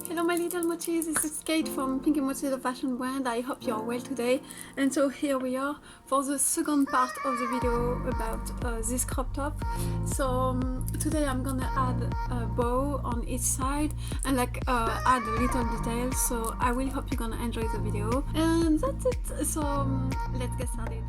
Hello my little mochis, this is Kate from Pinky Mochi, the fashion brand. I hope you're well today. And so here we are for the second part of the video about this crop top. So today I'm gonna add a bow on each side and add a little detail. So I really hope you're gonna enjoy the video. And that's it. So let's get started.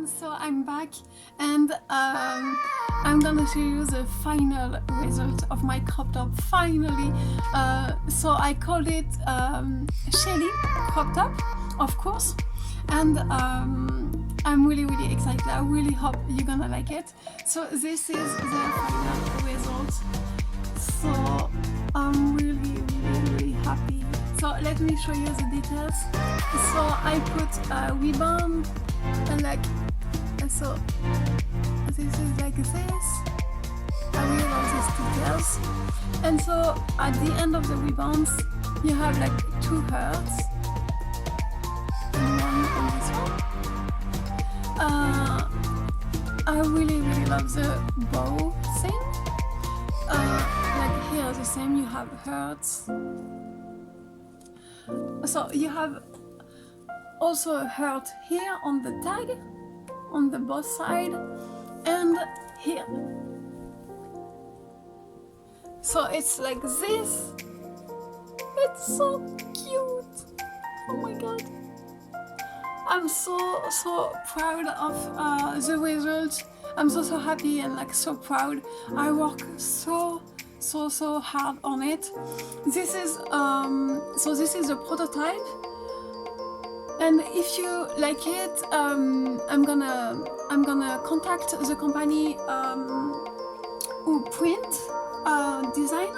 everyone, so I'm back and I'm gonna show you the final result of my crop top, finally. So I called it Shelly crop top, of course, and I'm really excited. I really hope you're gonna like it. So this is the final result, so I'm really happy. So let me show you the details. So I put a ribbon and like, so this is like this. I really love these details. And so at the end of the ribbons you have like two hearts and one on this one. I really love the bow thing. Like here the same, you have hearts. So you have also a heart here on the tag, on the both side, and here. So it's like this. It's so cute. Oh my god. I'm so proud of the result. I'm so happy and like so proud. I work so hard on it. This is so this is a prototype, and if you like it, I'm gonna contact the company who print design,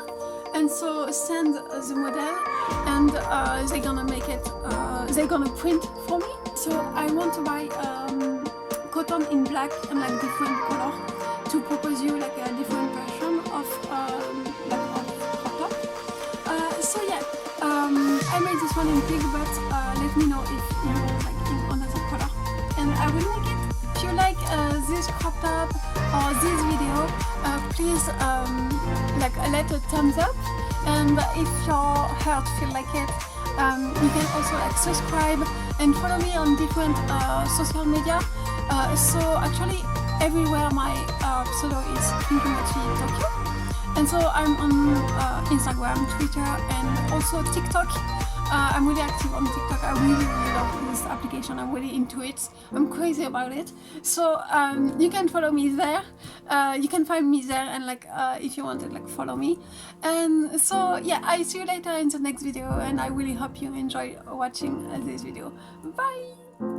and so send the model, and they're gonna make it, they're gonna print for me. So I want to buy cotton in black and like different color to propose you like a different version of crop top. So yeah, I made this one in pink, but let me know if you like in another color, and I will make it. If you like this crop top or this video, please like let a thumbs up, and if your heart feel like it, you can also like subscribe and follow me on different social media. So actually everywhere my pseudo is Pinky Tokyo, and so I'm on Instagram, Twitter, and also TikTok. I'm really active on TikTok. I really love this application. I'm really into it. I'm crazy about it. So you can follow me there. You can find me there, and like if you want to like follow me. And so yeah, I see you later in the next video, and I really hope you enjoy watching this video. Bye.